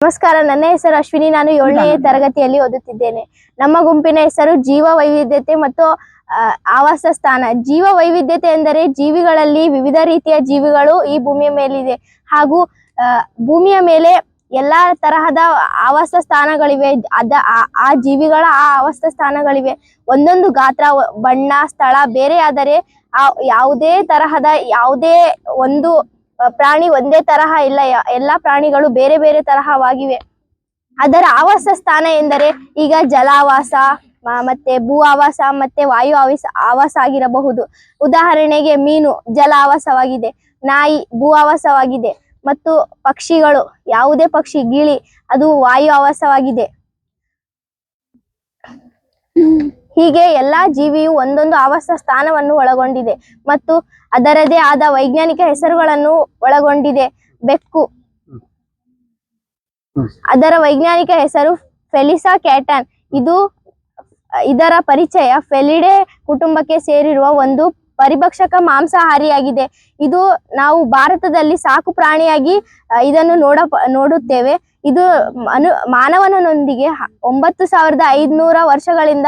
ನಮಸ್ಕಾರ, ನನ್ನ ಹೆಸರು ಅಶ್ವಿನಿ. ನಾನು 7ನೇ ತರಗತಿಯಲ್ಲಿ ಓದುತ್ತಿದ್ದೇನೆ. ನಮ್ಮ ಗುಂಪಿನ ಹೆಸರು ಜೀವ ವೈವಿಧ್ಯತೆ ಮತ್ತು ಆವಾಸ ಸ್ಥಾನ. ಜೀವ ವೈವಿಧ್ಯತೆ ಎಂದರೆ ಜೀವಿಗಳಲ್ಲಿ ವಿವಿಧ ರೀತಿಯ ಜೀವಿಗಳು ಈ ಭೂಮಿಯ ಮೇಲಿದೆ ಹಾಗೂ ಭೂಮಿಯ ಮೇಲೆ ಎಲ್ಲಾ ತರಹದ ಆವಾಸ ಸ್ಥಾನಗಳಿವೆ. ಆ ಜೀವಿಗಳ ಆವಾಸ ಸ್ಥಾನಗಳಿವೆ. ಒಂದೊಂದು ಗಾತ್ರ, ಬಣ್ಣ, ಸ್ಥಳ ಬೇರೆ ಆದರೆ ಯಾವುದೇ ತರಹದ ಯಾವುದೇ ಒಂದು ಪ್ರಾಣಿ ಒಂದೇ ತರಹ ಇಲ್ಲ. ಎಲ್ಲಾ ಪ್ರಾಣಿಗಳು ಬೇರೆ ಬೇರೆ ತರಹವಾಗಿವೆ. ಅದರ ಆವಾಸ ಸ್ಥಾನ ಎಂದರೆ ಈಗ ಜಲಾವಾಸ, ಮತ್ತೆ ಭೂ ಆವಾಸ, ಮತ್ತೆ ವಾಯು ಆವಾಸ ಆಗಿರಬಹುದು. ಉದಾಹರಣೆಗೆ ಮೀನು ಜಲ ಆವಾಸವಾಗಿದೆ, ನಾಯಿ ಭೂ ಆವಾಸವಾಗಿದೆ, ಮತ್ತು ಪಕ್ಷಿಗಳು ಯಾವುದೇ ಪಕ್ಷಿ, ಗಿಳಿ, ಅದು ವಾಯು ಆವಾಸವಾಗಿದೆ. ಹೀಗೆ ಎಲ್ಲಾ ಜೀವಿಯು ಒಂದೊಂದು ಆವಾಸ ಸ್ಥಾನವನ್ನು ಒಳಗೊಂಡಿದೆ ಮತ್ತು ಅದರದೇ ಆದ ವೈಜ್ಞಾನಿಕ ಹೆಸರುಗಳನ್ನು ಒಳಗೊಂಡಿದೆ. ಬೆಕ್ಕು, ಅದರ ವೈಜ್ಞಾನಿಕ ಹೆಸರು ಫೆಲಿಸಾ ಕ್ಯಾಟನ್. ಇದರ ಪರಿಚಯ ಫೆಲಿಡೆ ಕುಟುಂಬಕ್ಕೆ ಸೇರಿರುವ ಒಂದು ಪರಿಭಕ್ಷಕ ಮಾಂಸಾಹಾರಿಯಾಗಿದೆ. ಇದು ನಾವು ಭಾರತದಲ್ಲಿ ಸಾಕು ಪ್ರಾಣಿಯಾಗಿ ಇದನ್ನು ನೋಡುತ್ತೇವೆ. ಇದು ಮಾನವನೊಂದಿಗೆ 9500 ವರ್ಷಗಳಿಂದ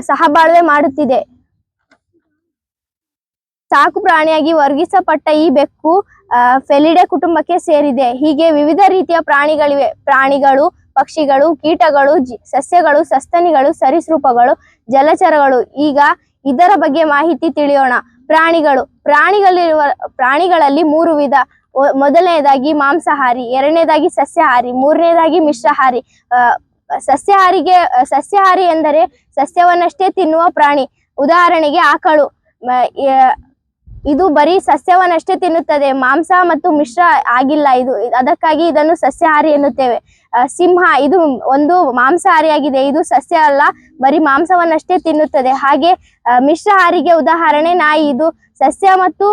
ಸಹಬಾಳ್ವೆ ಮಾಡುತ್ತಿದೆ. ಸಾಕು ಪ್ರಾಣಿಯಾಗಿ ವರ್ಗೀಕರಿಸಲ್ಪಟ್ಟ ಈ ಬೆಕ್ಕು ಫೆಲಿಡೆ ಕುಟುಂಬಕ್ಕೆ ಸೇರಿದೆ. ಹೀಗೆ ವಿವಿಧ ರೀತಿಯ ಪ್ರಾಣಿಗಳಿವೆ. ಪ್ರಾಣಿಗಳು, ಪಕ್ಷಿಗಳು, ಕೀಟಗಳು, ಸಸ್ಯಗಳು, ಸಸ್ತನಿಗಳು, ಸರೀಸೃಪಗಳು, ಜಲಚರಗಳು. ಈಗ ಇದರ ಬಗ್ಗೆ ಮಾಹಿತಿ ತಿಳಿಯೋಣ. ಪ್ರಾಣಿಗಳಲ್ಲಿ 3 ವಿಧ. ಮೊದಲನೇದಾಗಿ ಮಾಂಸಾಹಾರಿ, ಎರಡನೇದಾಗಿ ಸಸ್ಯಾಹಾರಿ, ಮೂರನೇದಾಗಿ ಮಿಶ್ರಾಹಾರಿ. ಸಸ್ಯಾಹಾರಿ ಎಂದರೆ ಸಸ್ಯವನ್ನಷ್ಟೇ ತಿನ್ನುವ ಪ್ರಾಣಿ. ಉದಾಹರಣೆಗೆ ಆಕಳು, ಇದು ಬರೀ ಸಸ್ಯವನ್ನಷ್ಟೇ ತಿನ್ನುತ್ತದೆ, ಮಾಂಸ ಮತ್ತು ಮಿಶ್ರ ಆಗಿಲ್ಲ. ಅದಕ್ಕಾಗಿ ಇದನ್ನು ಸಸ್ಯಾಹಾರಿ ಎನ್ನುತ್ತೇವೆ. ಸಿಂಹ, ಇದು ಒಂದು ಮಾಂಸಾಹಾರಿಯಾಗಿದೆ. ಇದು ಸಸ್ಯ ಅಲ್ಲ, ಬರೀ ಮಾಂಸವನ್ನಷ್ಟೇ ತಿನ್ನುತ್ತದೆ. ಹಾಗೆ ಮಿಶ್ರಾಹಾರಿಗೆ ಉದಾಹರಣೆ ನಾಯಿ. ಇದು ಸಸ್ಯ ಮತ್ತು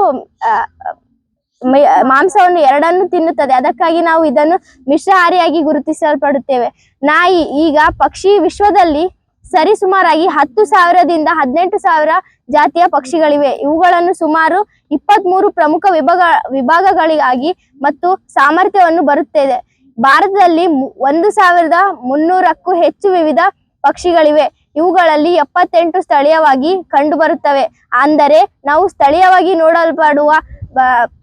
ಮಾಂಸವನ್ನು ಎರಡನ್ನು ತಿನ್ನುತ್ತದೆ. ಅದಕ್ಕಾಗಿ ನಾವು ಇದನ್ನು ಮಿಶ್ರಾಹಾರಿಯಾಗಿ ಗುರುತಿಸಲ್ಪಡುತ್ತೇವೆ. ನಾಯಿ. ಈಗ ಪಕ್ಷಿ ವಿಶ್ವದಲ್ಲಿ ಸರಿಸುಮಾರಾಗಿ 10,000ದಿಂದ 18,000 ಜಾತಿಯ ಪಕ್ಷಿಗಳಿವೆ. ಇವುಗಳನ್ನು ಸುಮಾರು 23 ಪ್ರಮುಖ ವಿಭಾಗಗಳಾಗಿ ಮತ್ತು ಸಾಮರ್ಥ್ಯವನ್ನು ಬರುತ್ತದೆ. ಭಾರತದಲ್ಲಿ 1,300ಕ್ಕೂ ಹೆಚ್ಚು ವಿವಿಧ ಪಕ್ಷಿಗಳಿವೆ. ಇವುಗಳಲ್ಲಿ 78 ಸ್ಥಳೀಯವಾಗಿ ಕಂಡುಬರುತ್ತವೆ. ಅಂದರೆ ನಾವು ಸ್ಥಳೀಯವಾಗಿ ನೋಡಲ್ಪಡುವ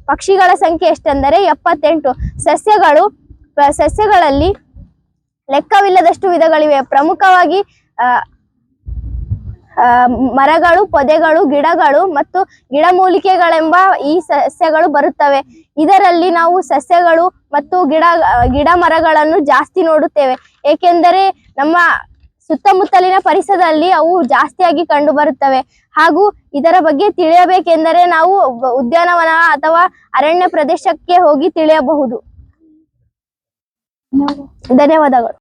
ಪಕ್ಷಿಗಳ ಸಂಖ್ಯೆ ಎಷ್ಟೆಂದರೆ 78. ಸಸ್ಯಗಳಲ್ಲಿ ಲೆಕ್ಕವಿಲ್ಲದಷ್ಟು ವಿಧಗಳಿವೆ. ಪ್ರಮುಖವಾಗಿ ಮರಗಳು, ಪೊದೆಗಳು, ಗಿಡಗಳು ಮತ್ತು ಗಿಡಮೂಲಿಕೆಗಳೆಂಬ ಈ ಸಸ್ಯಗಳು ಬರುತ್ತವೆ. ಇದರಲ್ಲಿ ನಾವು ಸಸ್ಯಗಳು ಮತ್ತು ಗಿಡ ಮರಗಳನ್ನು ಜಾಸ್ತಿ ನೋಡುತ್ತೇವೆ, ಏಕೆಂದರೆ ನಮ್ಮ ಸುತ್ತಮುತ್ತಲಿನ ಪರಿಸರದಲ್ಲಿ ಅವು ಜಾಸ್ತಿಯಾಗಿ ಕಂಡು ಬರುತ್ತವೆ. ಹಾಗೂ ಇದರ ಬಗ್ಗೆ ತಿಳಿಯಬೇಕೆಂದರೆ ನಾವು ಉದ್ಯಾನವನ ಅಥವಾ ಅರಣ್ಯ ಪ್ರದೇಶಕ್ಕೆ ಹೋಗಿ ತಿಳಿಯಬಹುದು. ಧನ್ಯವಾದಗಳು.